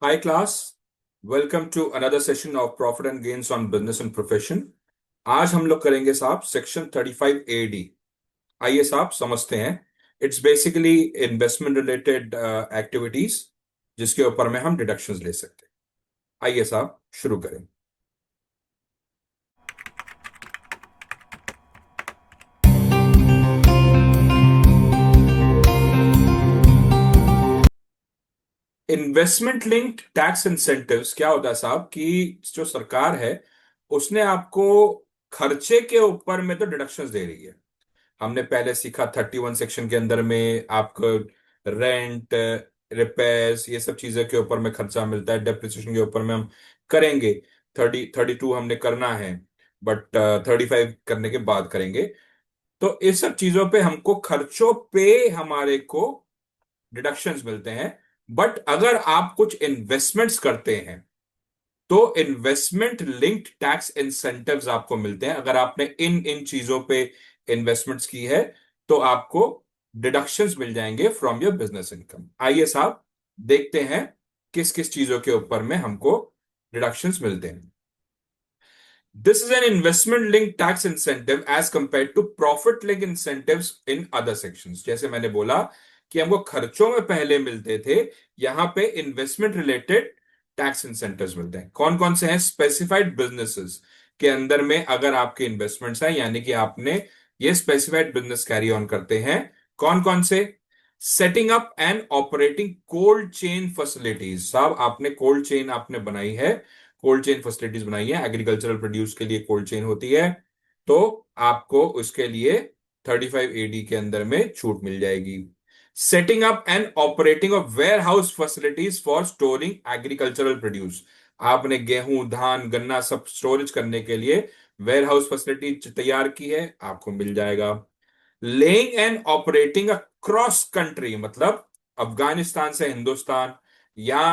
Hi class, welcome to another session of Profit and Gains on Business and Profession। आज हम लोग करेंगे साहब सेक्शन 35 AD। आइए साहब समझते हैं। It's basically investment related activities जिसके ऊपर में हम डिडक्शंस ले सकते हैं। आइए साहब शुरू करें। इन्वेस्टमेंट लिंक्ड टैक्स इंसेंटिव्स क्या होता है साहब कि जो सरकार है उसने आपको खर्चे के ऊपर में तो डिडक्शंस दे रही है। हमने पहले सीखा 31 सेक्शन के अंदर में आपको रेंट, रिपेयर्स, ये सब चीजें के ऊपर में खर्चा मिलता है। डेप्रिसिएशन के ऊपर में हम करेंगे। 32 हमने करना है, बट 35 करने के बाद करेंगे। तो इस सब चीजों पे हमको खर्चों पे हमारे को डिडक्शंस मिलते हैं। बट अगर आप कुछ इन्वेस्टमेंट्स करते हैं तो इन्वेस्टमेंट लिंक्ड टैक्स इंसेंटिव्स आपको मिलते हैं। अगर आपने इन इन चीजों पे इन्वेस्टमेंट्स की है तो आपको डिडक्शंस मिल जाएंगे फ्रॉम योर बिजनेस इनकम। आइए साहब देखते हैं किस किस चीजों के ऊपर में हमको डिडक्शंस मिलते हैं। This is an investment link tax incentive as compared to profit link incentives in other sections. जैसे मैंने बोला कि हमको खर्चों में पहले मिलते थे, यहां पे इन्वेस्टमेंट रिलेटेड टैक्स इंसेंटिव्स मिलते हैं। कौन कौन से हैं? स्पेसिफाइड बिजनेसेस के अंदर में अगर आपके इन्वेस्टमेंट्स हैं, यानी कि आपने ये स्पेसिफाइड बिजनेस कैरी ऑन करते हैं। कौन कौन से? Setting up and operating cold chain facilities. साहब आपने कोल्ड चेन आपने बनाई है, कोल्ड चेन फैसिलिटीज बनाई है, एग्रीकल्चरल प्रोड्यूस के लिए कोल्ड चेन होती है, तो आपको उसके लिए 35 AD के अंदर में छूट मिल जाएगी। Setting up and operating of warehouse facilities for storing agricultural produce. आपने गेहूं, धान, गन्ना सब स्टोरेज करने के लिए वेयर हाउस फैसिलिटी तैयार की है, आपको मिल जाएगा। Laying and operating a cross country, मतलब अफगानिस्तान से हिंदुस्तान या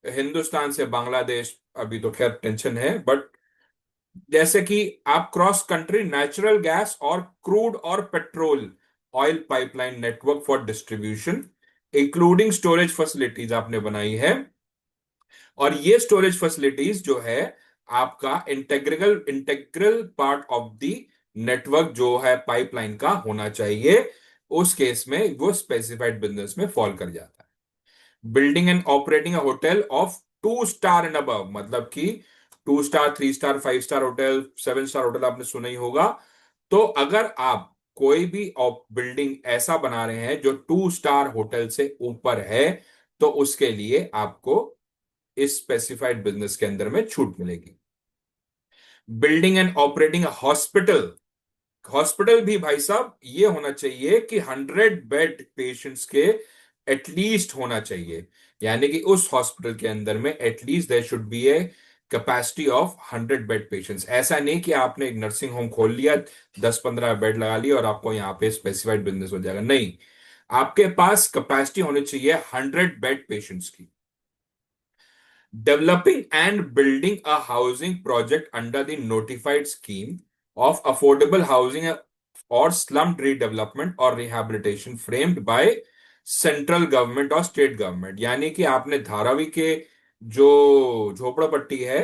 हिंदुस्तान से बांग्लादेश, अभी तो खैर टेंशन है, बट जैसे कि आप क्रॉस कंट्री नेचुरल गैस और क्रूड और petrol oil pipeline network for distribution including storage facilities आपने बनाई है। और ये स्टोरेज फैसिलिटीज जो है आपका integral integral part of the network जो है पाइपलाइन का होना चाहिए। उस केस में वो स्पेसिफाइड बिजनेस में फॉल कर जाता है। Building and operating a hotel of 2 star and above, मतलब कि 2 star, 3 star, 5 star hotel, 7 star hotel आपने सुना ही होगा। तो अगर आप कोई भी बिल्डिंग ऐसा बना रहे हैं जो 2 स्टार होटल से ऊपर है, तो उसके लिए आपको इस स्पेसिफाइड बिजनेस के अंदर में छूट मिलेगी। Building and operating hospital, hospital भी भाई साहब ये होना चाहिए कि 100 बेड पेशेंट्स के एटलीस्ट होना चाहिए, यानी कि उस हॉस्पिटल के अंदर में at least there should be a capacity of 100 bed patients. ऐसा नहीं कि आपने एक नर्सिंग होम खोल लिया, 10-15 बेड लगा लिया और आपको यहाँ पे स्पेसिफाइड बिजनेस हो जाएगा। नहीं, आपके पास कैपेसिटी होनी चाहिए 100 बेड पेशेंट्स की। Developing and building a housing project under the notified scheme of affordable housing or slum redevelopment or rehabilitation framed by central government और स्टेट गवर्नमेंट। यानी कि आपने धारावी के जो झोपड़पट्टी है,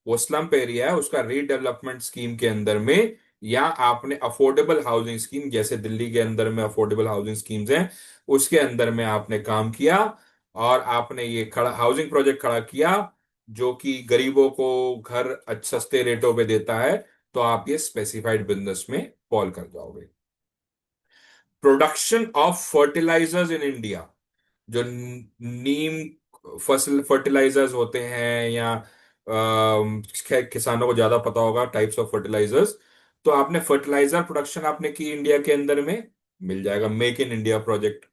वो स्लम्प एरिया है, उसका रीडेवलपमेंट स्कीम के अंदर में, या आपने अफोर्डेबल हाउसिंग स्कीम जैसे दिल्ली के अंदर में अफोर्डेबल हाउसिंग स्कीम्स हैं उसके अंदर में आपने काम किया और आपने ये खड़ा हाउसिंग प्रोजेक्ट खड़ा किया जो कि गरीबों को घर सस्ते रेटों पे देता है, तो आप ये स्पेसिफाइड बिजनेस में फॉल कर जाओगे। Production of fertilisers in India, जो नीम फसल फर्टिलाइजर्स होते हैं, या खैर किसानों को ज्यादा पता होगा टाइप्स ऑफ फर्टिलाइजर्स। तो आपने फर्टिलाइजर प्रोडक्शन आपने की इंडिया के अंदर में, मिल जाएगा make in India project.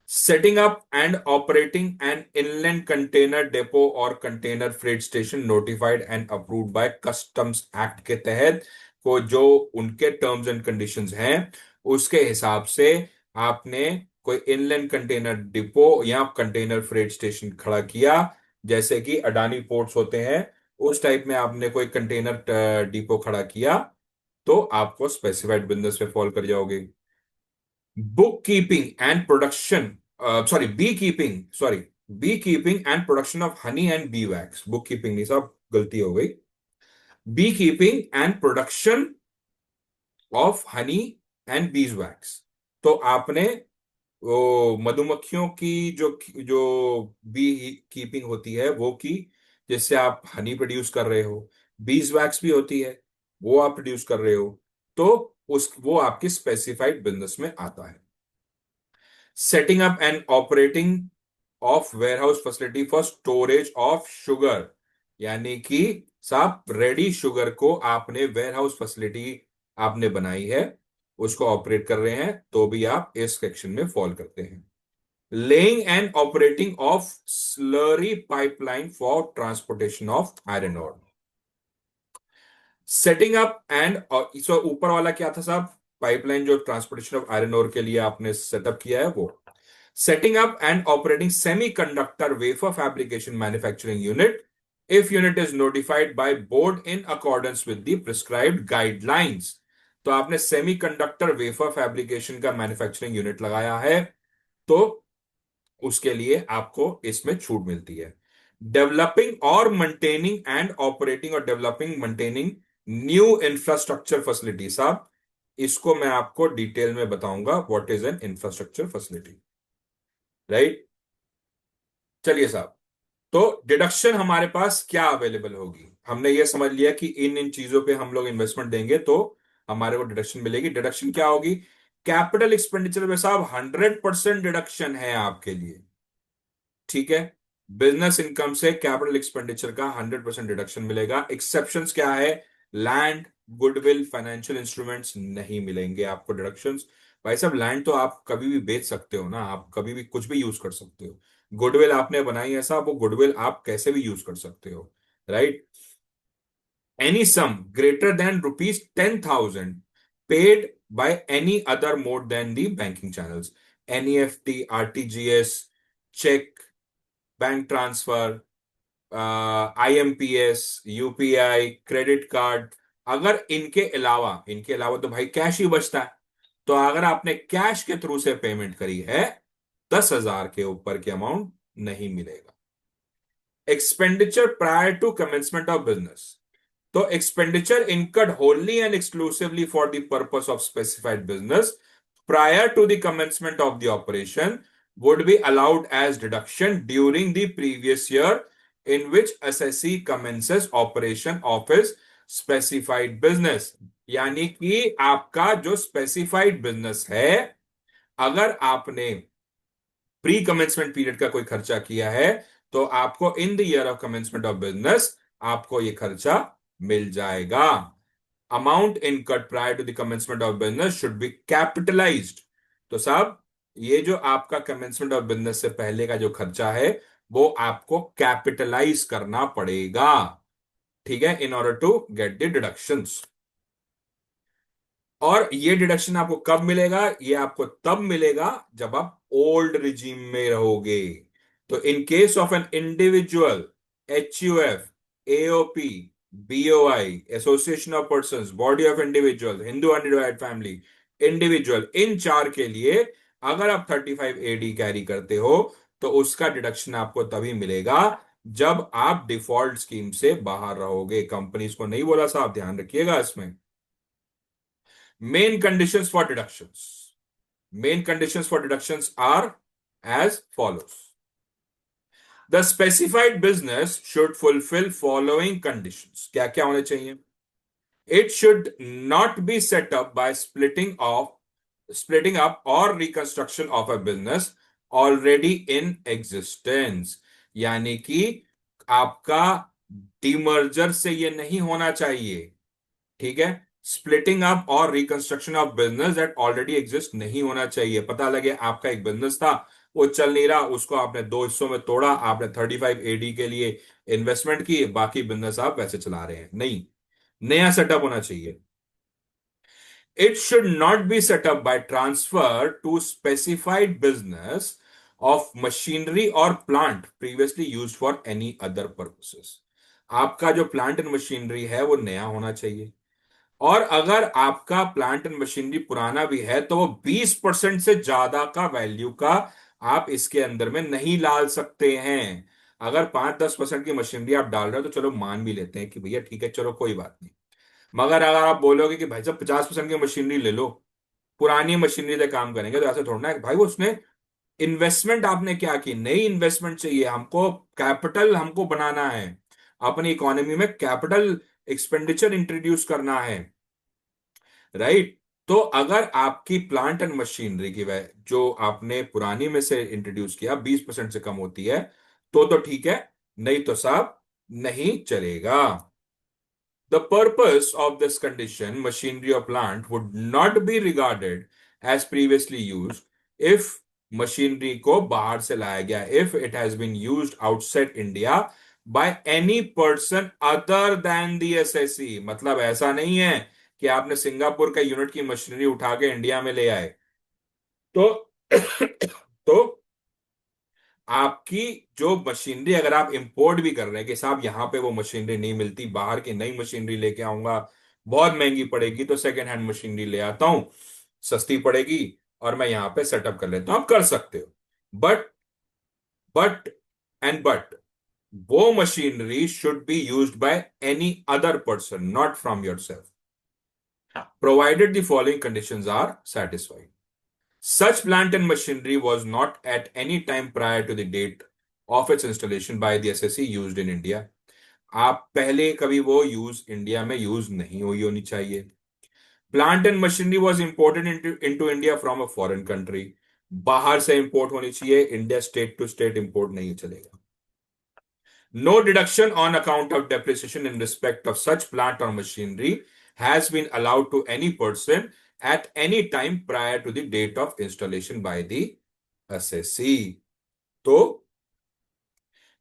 Setting up and operating an inland container depot or container freight station notified and approved by Customs Act के तहत को जो उनके टर्म्स एंड कंडीशंस हैं उसके हिसाब से आपने कोई इनलैंड कंटेनर डिपो या कंटेनर फ्रेट स्टेशन खड़ा किया, जैसे कि अडानी पोर्ट्स होते हैं, उस टाइप में आपने कोई कंटेनर डिपो खड़ा किया, तो आपको स्पेसिफाइड बिजनेस में फॉल कर जाओगे। Book keeping and production, sorry bee keeping, sorry bee keeping and production of honey and bee wax, book keeping नहीं साहब, गलती हो गई। Bee keeping and production of honey and beeswax. तो आपने वो मधुमक्खियों की जो जो बी कीपिंग होती है वो की, जिससे आप हनी प्रोड्यूस कर रहे हो। बीज वैक्स भी होती है, वो आप प्रोड्यूस कर रहे हो। तो उस वो आपकी स्पेसिफाइड बिजनेस में आता है। Setting up and operating of warehouse facility for storage of sugar, यानी कि साहब रेडी शुगर को आपने वेयरहाउस फैसिलिटी आपने बनाई है, उसको ऑपरेट कर रहे हैं, तो भी आप इस सेक्शन में फॉल करते हैं। Laying and operating of slurry pipeline for transportation of iron ore. Setting up and, इससे ऊपर वाला क्या था साहब, पाइपलाइन जो ट्रांसपोर्टेशन ऑफ आयरन ओर के लिए आपने सेटअप किया है वो। Setting up and operating semiconductor wafer fabrication manufacturing unit if unit is notified by board in accordance with the prescribed guidelines। तो आपने सेमीकंडक्टर वेफर फैब्रिकेशन का मैन्युफैक्चरिंग यूनिट लगाया है, तो उसके लिए आपको इसमें छूट मिलती है। डेवलपिंग और मेंटेनिंग एंड ऑपरेटिंग और developing maintaining new infrastructure facility साहब, इसको मैं आपको डिटेल में बताऊंगा what is an infrastructure facility, right. चलिए साहब, तो डिडक्शन हमारे पास क्या अवेलेबल होगी, हमने ये समझ लिया कि इन इन चीजों पे हम लोग इन्वेस्टमेंट देंगे तो हमारे को डिडक्शन मिलेगी। डिडक्शन क्या होगी? कैपिटल एक्सपेंडिचर में साहब 100% डिडक्शन है आपके लिए, ठीक है। बिजनेस इनकम से कैपिटल एक्सपेंडिचर का 100% डिडक्शन मिलेगा। एक्सेप्शंस क्या है? लैंड, गुडविल, फाइनेंशियल इंस्ट्रूमेंट्स नहीं मिलेंगे आपको डिडक्शंस। भाई साहब लैंड तो आप कभी भी बेच सकते हो ना, आप कभी भी कुछ भी यूज कर सकते हो। गुडविल आपने बनाई है साहब, वो गुडविल आप कैसे भी यूज कर सकते हो, right. Any sum greater than rupees 10,000 paid by any other mode than the banking channels, NEFT, RTGS, cheque, bank transfer, IMPS, UPI, credit card, अगर इनके अलावा तो भाई कैश ही बचता है। तो अगर आपने कैश के थ्रू से पेमेंट करी है, 10,000 के ऊपर के अमाउंट नहीं मिलेगा। Expenditure prior to commencement of business, तो expenditure incurred wholly and exclusively for the purpose of specified business prior to the commencement of the operation would be allowed as deduction during the previous year in which assessee commences operation of his specified business। यानी कि आपका जो specified business है, अगर आपने pre commencement period का कोई खर्चा किया है, तो आपको in the year of commencement of business आपको ये खर्चा मिल जाएगा। Amount incurred prior to the commencement of business should be capitalised. तो साहब ये जो आपका कमेंसमेंट ऑफ बिजनेस से पहले का जो खर्चा है, वो आपको कैपिटलाइज करना पड़ेगा, ठीक है, in order to get the deductions. और ये डिडक्शन आपको कब मिलेगा? ये आपको तब मिलेगा जब आप ओल्ड रिजीम में रहोगे। तो in case of an individual, HUF, AOP, BOI, association of persons, body of individual, Hindu undivided family, individual, इन चार के लिए अगर आप 35 AD कैरी करते हो, तो उसका डिडक्शन आपको तभी मिलेगा जब आप डिफॉल्ट स्कीम से बाहर रहोगे। कंपनीज को नहीं बोला साहब, ध्यान रखिएगा इसमें। Main conditions for deductions. Main conditions for deductions are as follows. The specified business should fulfill following conditions. क्या क्या होने चाहिए? It should not be set up by splitting up or reconstruction of a business already in existence। यानी कि आपका demerger से ये नहीं होना चाहिए, ठीक है। स्प्लिटिंग अप और reconstruction of business that already exist नहीं होना चाहिए। पता लगे आपका एक बिजनेस था, वो चल नहीं रहा, उसको आपने दो हिस्सों में तोड़ा, आपने 35 AD के लिए इन्वेस्टमेंट की, बाकी बिजनेस आप वैसे चला रहे हैं, नहीं, नया सेटअप होना चाहिए। It should not be set up by transfer to specified business of machinery or plant previously used for any other purposes। आपका जो प्लांट एंड मशीनरी है वो नया होना चाहिए, और अगर आपका प्लांट एंड मशीनरी पुराना भी है तो वो 20% से ज्यादा का वैल्यू का आप इसके अंदर में नहीं डाल सकते हैं। अगर 5-10% की मशीनरी आप डाल रहे हो तो चलो मान भी लेते हैं कि भैया ठीक है, चलो कोई बात नहीं। मगर अगर आप बोलोगे कि भाई साहब 50% की मशीनरी ले लो, पुरानी मशीनरी से काम करेंगे, तो ऐसे थोड़ा ना है भाई। वो उसने इन्वेस्टमेंट आपने क्या की, नई इन्वेस्टमेंट चाहिए हमको, कैपिटल हमको बनाना है, अपनी इकोनॉमी में कैपिटल एक्सपेंडिचर इंट्रोड्यूस करना है, राइट। तो अगर आपकी प्लांट एंड मशीनरी की वह जो आपने पुरानी में से इंट्रोड्यूस किया 20% से कम होती है, तो ठीक है, नहीं तो साहब नहीं चलेगा। The purpose of this condition, machinery or plant, would not be regarded as previously used if machinery को बाहर से लाया गया, if it has been used outside India by any person other than the SSE। मतलब ऐसा नहीं है कि आपने सिंगापुर का यूनिट की मशीनरी उठा के इंडिया में ले आए, तो तो आपकी जो मशीनरी अगर आप इंपोर्ट भी कर रहे हैं कि साहब यहां पे वो मशीनरी नहीं मिलती, बाहर की नई मशीनरी लेके आऊंगा, बहुत महंगी पड़ेगी, तो सेकेंड हैंड मशीनरी ले आता हूं, सस्ती पड़ेगी, और मैं यहां पे सेटअप कर लेता हूं, आप कर सकते हो। बट बट बट वो machinery should be used by any other person, not from yourself, provided the following conditions are satisfied। Such plant and machinery was not at any time prior to the date of its installation by the SSE used in India। आप पहले कभी वो use India में use नहीं हुई होनी चाहिए। Plant and machinery was imported into India from a foreign country, बाहर से इंपोर्ट होनी चाहिए, India state to state import नहीं चलेगा। No deduction on account of depreciation in respect of such plant or machinery has been allowed to any person at any time prior to the date of installation by the assessee। तो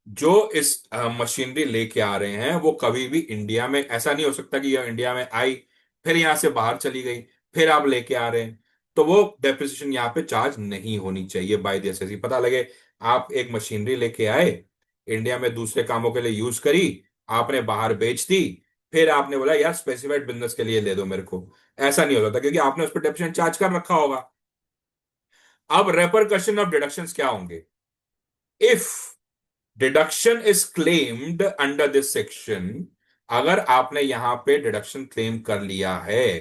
जो इस machinery लेके आ रहे हैं वो कभी भी India में, ऐसा नहीं हो सकता कि यह इंडिया में आई, फिर यहां से बाहर चली गई, फिर आप लेके आ रहे हैं, तो वो डेप्रिसिएशन यहाँ पे चार्ज नहीं होनी चाहिए बाय द एसएससी। पता लगे आप एक मशीनरी लेके आए, इंडिया में दूसरे कामों के लिए यूज करी, आपने बाहर बेच दी, फिर आपने बोला यार स्पेसिफाइड बिजनेस के लिए ले दो मेरे को, ऐसा नहीं होता था, क्योंकि आपने उस पर डेप्रिसिएशन चार्ज कर रखा होगा। अब रेपरकशन ऑफ डिडक्शंस क्या होंगे? If deduction is claimed under this section, अगर आपने यहां पे डिडक्शन क्लेम कर लिया है,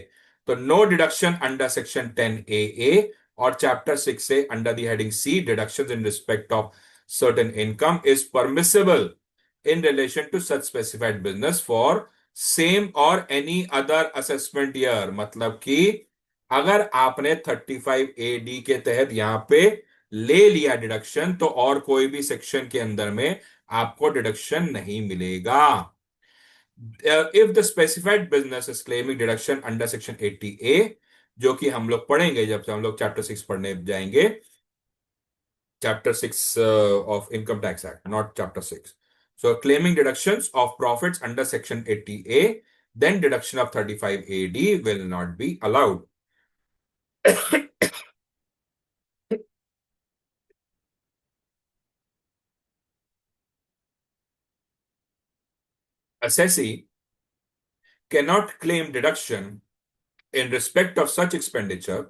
तो no deduction under section 10AA और चैप्टर 6 से under the heading C deductions in respect of certain income is permissible in relation to such specified business for same और एनी अदर असेसमेंट ईयर। मतलब कि अगर आपने 35AD के तहत यहां पे ले लिया डिडक्शन, तो और कोई भी सेक्शन के अंदर में आपको डिडक्शन नहीं मिलेगा। If the specified business is claiming deduction under section 80A, जो कि हम लोग पढ़ेंगे जब से हम लोग चैप्टर 6 पढ़ने जाएंगे, chapter 6 of income tax act, not chapter 6। So claiming deductions of profits under section 80A, then deduction of 35AD will not be allowed। Assessee cannot claim deduction in respect of such expenditure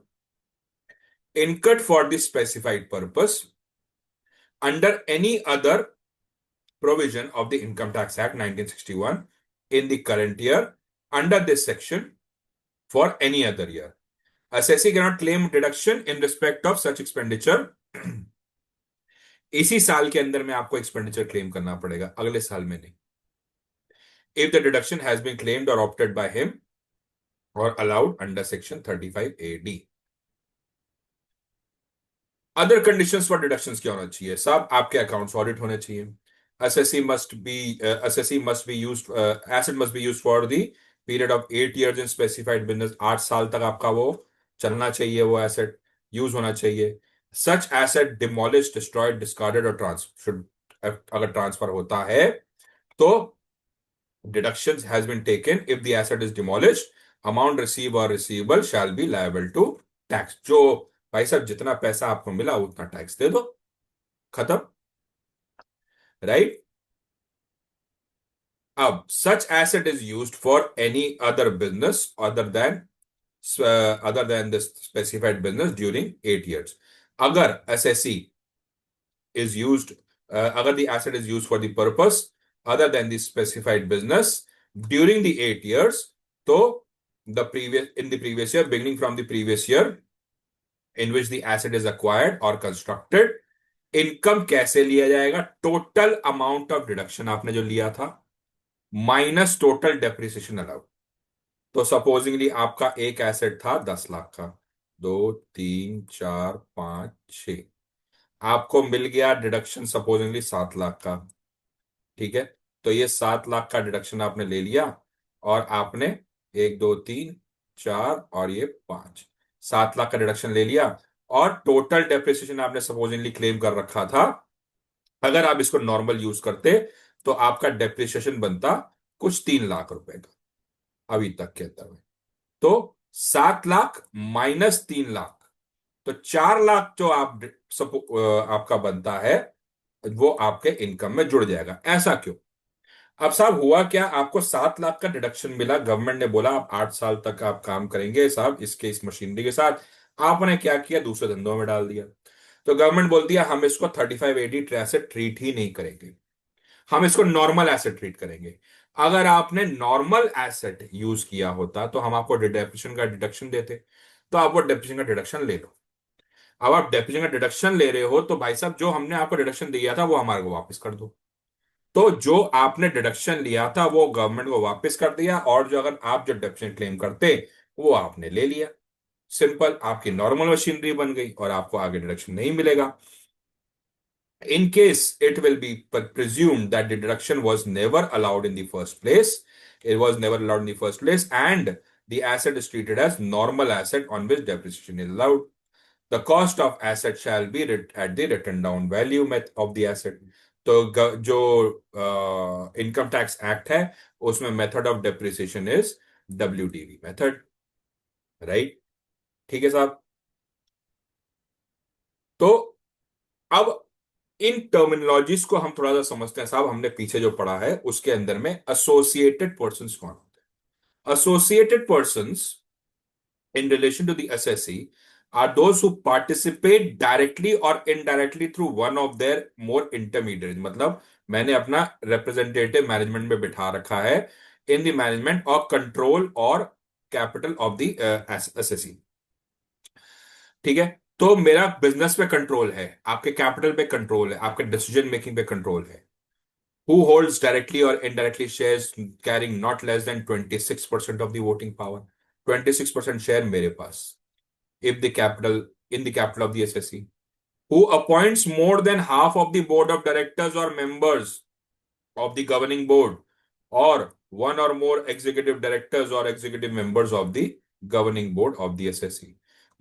incurred for the specified purpose under any other provision of the Income Tax Act 1961 in the current year under this section for any other year। Assessee cannot claim deduction in respect of such expenditure। इसी साल के अंदर में आपको expenditure claim करना पड़ेगा, अगले साल में नहीं। If the deduction has been claimed or opted by him or allowed under section 35AD। Other conditions for deductions क्या होना चाहिए? साहब आपके अकाउंट्स ऑडिट होने चाहिए। assessee must be used, asset must be used for the period of 8 years in specified business। 8 साल तक आपका वो चलना चाहिए, वो एसेट यूज होना चाहिए। Such asset demolish, destroyed, discarded और शुड, अगर ट्रांसफर होता है तो deduction has been taken if the asset is demolish, amount receive और receivable shall be liable to tax. जो भाई साहब जितना पैसा आपको मिला उतना टैक्स दे दो, खत्म, राइट। अब such asset is used for any other business other than the specified business during 8 years। अगर एसएससी is used, अगर the asset is used for the purpose other than the specified business during the 8 years, तो in the previous year, beginning from the previous year in which the asset is acquired or constructed, income कैसे लिया जाएगा? Total amount of deduction आपने जो लिया था minus total depreciation allowed. तो supposedly आपका एक एसेट था 10 लाख का, 2 3 4 5 6, आपको मिल गया डिडक्शन सपोजिंगली 7 लाख का। ठीक है, तो ये 7 लाख का डिडक्शन आपने ले लिया और आपने 1 2 3 4 और ये 5, 7 लाख का डिडक्शन ले लिया और टोटल डेप्रिसिएशन आपने सपोजिंगली क्लेम कर रखा था। अगर आप इसको नॉर्मल यूज करते तो आपका डेप्रिसिएशन बनता कुछ 3 लाख रुपए का अभी तक के अंदर में। तो 7 लाख माइनस 3 लाख, तो 4 लाख जो आपका बनता है वो आपके इनकम में जुड़ जाएगा। ऐसा क्यों? अब साहब हुआ क्या, आपको 7 लाख का डिडक्शन मिला, गवर्नमेंट ने बोला आप 8 साल तक आप काम करेंगे साहब इस मशीनरी के साथ। आपने क्या किया, दूसरे धंधों में डाल दिया। तो गवर्नमेंट बोलती है हम इसको 3580 एसेट ट्रीट ही नहीं करेंगे, हम इसको नॉर्मल एसेट ट्रीट करेंगे। अगर आपने नॉर्मल एसेट यूज किया होता तो हम आपको डेप्रिसिएशन का डिडक्शन देते, तो आप वो डेप्रिसिएशन का डिडक्शन ले लो। अब आप डेप्रिसिएशन का डिडक्शन ले रहे हो तो भाई साहब जो हमने आपको डिडक्शन दिया था वो हमारे को वापस कर दो। तो जो आपने डिडक्शन लिया था वो गवर्नमेंट को वापस कर दिया, और जो अगर आप जो डेप्रिसिएशन क्लेम करते वो आपने ले लिया। सिंपल, आपकी नॉर्मल मशीनरी बन गई और आपको आगे डिडक्शन नहीं मिलेगा। In case it will be presumed that the deduction was never allowed in the first place, it was never allowed in the first place, and the asset is treated as normal asset on which depreciation is allowed. The cost of asset shall be at the written down value of the asset. तो जो income tax act है उसमें method of depreciation is WDV method, right? ठीक है साहब। तो अब इन terminologies को हम थोड़ा सा समझते हैं साहब। हमने पीछे जो पढ़ा है उसके अंदर में एसोसिएटेड पर्संस कौन होते हैं? Associated persons in relation to the SSC are those who participate directly or indirectly through one of their more intermediaries। मतलब मैंने अपना रिप्रेजेंटेटिव मैनेजमेंट में बिठा रखा है इन द मैनेजमेंट और कंट्रोल और कैपिटल ऑफ द SSC। ठीक है, तो मेरा बिजनेस पे कंट्रोल है, आपके कैपिटल पे कंट्रोल है, आपके डिसीजन मेकिंग पे कंट्रोल है। Who holds directly or indirectly shares carrying not less than 26% of the voting power? 26% share मेरे पास if the capital in the capital of the SSC. Who appoints more than half of the board of directors or members of the governing board, or one or more executive directors or executive members of the governing board of the SSC?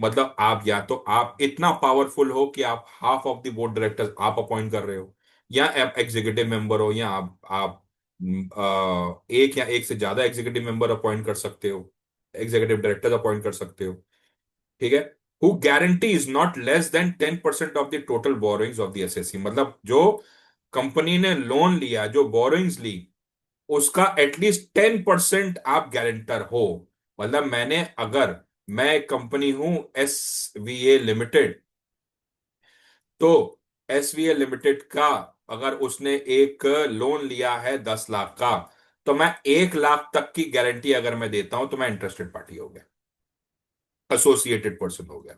मतलब आप या तो आप इतना powerful हो कि आप half of the board directors आप अपॉइंट कर रहे हो, या आप एग्जीक्यूटिव मेंबर हो, या आप एक या एक से ज्यादा एग्जीक्यूटिव मेंबर अपॉइंट कर सकते हो, एग्जीक्यूटिव डायरेक्टर्स अपॉइंट कर सकते हो। ठीक है, who guarantees not less than 10% of the total borrowings of the SSC। मतलब जो कंपनी ने लोन लिया, जो बोरोइंग्स ली, उसका एटलीस्ट 10% आप गारंटर हो। मतलब मैं एक कंपनी हूं SVA लिमिटेड, तो SVA लिमिटेड का अगर उसने एक लोन लिया है 10 लाख का, तो मैं 1 लाख तक की गारंटी अगर मैं देता हूं तो मैं इंटरेस्टेड पार्टी हो गया, एसोसिएटेड पर्सन हो गया।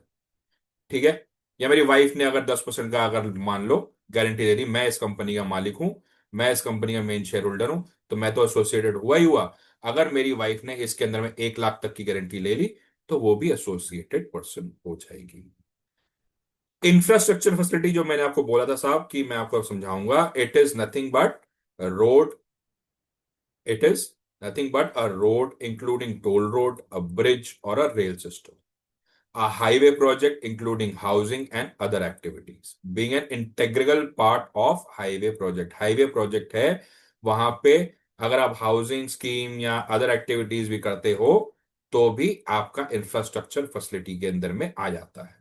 ठीक है, या मेरी वाइफ ने अगर 10% का अगर मान लो गारंटी दे दी, मैं इस कंपनी का मालिक हूं, मैं इस कंपनी का मेन शेयर होल्डर हूं, तो मैं तो एसोसिएटेड हुआ ही हुआ। अगर मेरी वाइफ ने इसके अंदर में 1 लाख तक की गारंटी ले ली तो वो भी एसोसिएटेड पर्सन हो जाएगी। इंफ्रास्ट्रक्चर फैसिलिटी जो मैंने आपको बोला था साहब कि मैं आपको समझाऊंगा, it is nothing but road, it is nothing but a road including toll road, a bridge और a rail system, a highway project including housing and other activities being an integral part of highway project। highway project है, वहां पे अगर आप housing scheme या other activities भी करते हो तो भी आपका इंफ्रास्ट्रक्चर फैसिलिटी के अंदर में आ जाता है।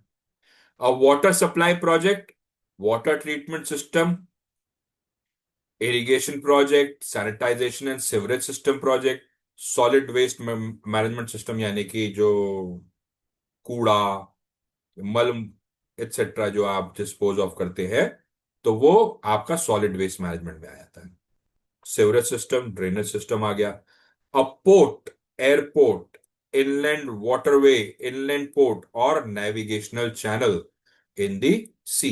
A water supply project, water treatment system, irrigation project, sanitisation and sewerage system project, solid waste management system यानी कि जो कूड़ा, मल, एक्सेट्रा जो आप डिस्पोज ऑफ करते हैं, तो वो आपका सॉलिड वेस्ट मैनेजमेंट में आ जाता है। सीवरेज सिस्टम, ड्रेनेज सिस्टम आ गया। अब port, airport, inland waterway, inland port और navigational channel in the sea.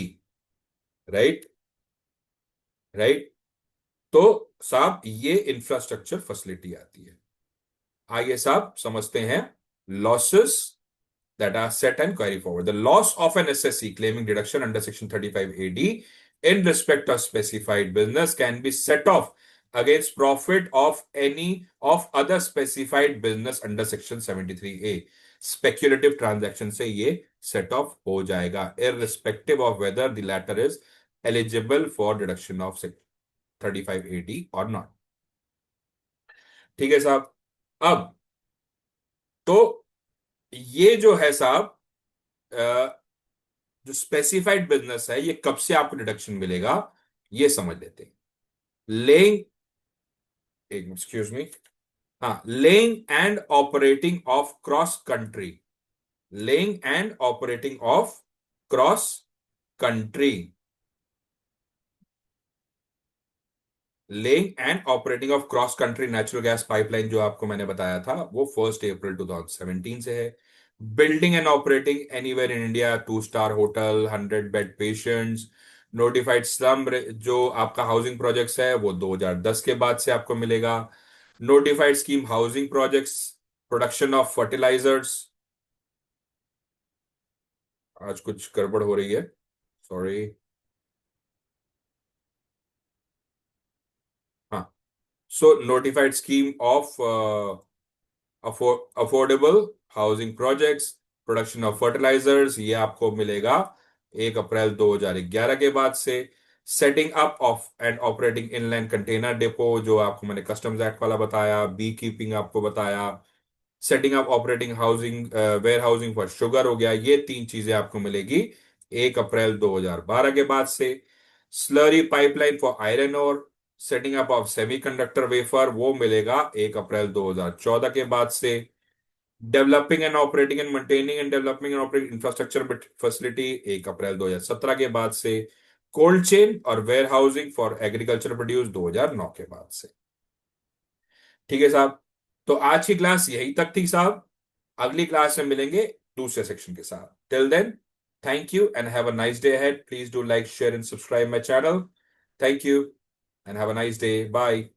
Right, right. तो साहब ये इंफ्रास्ट्रक्चर फैसिलिटी आती है। आइए साहब समझते हैं losses that are set and carry forward. The loss of an SSC claiming deduction under Section 35AD in respect of specified business can be set off against profit of any of other specified business under Section 73A. Speculative transaction से ये set off हो जाएगा irrespective of whether the latter is eligible for deduction of 35AD or not. ठीक है साहब। अब तो ये जो है साहब, जो स्पेसिफाइड बिजनेस है ये कब से आपको डिडक्शन मिलेगा, ये समझ लेते हैं। लेइंग, एक एक्सक्यूज मी, हाँ, laying and operating of cross country, laying and operating of cross country, laying and operating of cross country natural gas pipeline जो आपको मैंने बताया था वो 1 अप्रैल 2017 से है। Building and operating anywhere in India, 2 star hotel, 100 bed patients, notified slum जो आपका हाउसिंग प्रोजेक्ट्स है वो 2010 के बाद से आपको मिलेगा। Notified scheme housing projects, production of fertilisers, आज कुछ गड़बड़ हो रही है, सॉरी। हाँ, so notified scheme of affordable housing projects, production of fertilisers, ये आपको मिलेगा 1 अप्रैल 2011 के बाद से। Setting up of and operating inland container depot जो आपको मैंने कस्टम्स एक्ट वाला बताया, बी कीपिंग आपको बताया, setting up operating housing warehousing for sugar हो गया, ये तीन चीजें आपको मिलेगी 1 अप्रैल 2012 के बाद से। Slurry pipeline for iron ore setting up of semiconductor wafer वो मिलेगा 1 अप्रैल 2014 के बाद से। Developing and operating and maintaining and developing and operating infrastructure facility 1 April 2017 के बाद से। कोल्ड चेन और warehousing for agriculture produce 2009 के बाद से। ठीक है साहब, तो आज की क्लास यही तक थी साहब। अगली क्लास में मिलेंगे दूसरे सेक्शन के साथ। Till then, thank you and have a nice day ahead. Please do like, share and subscribe my channel. Thank you and have a nice day, bye.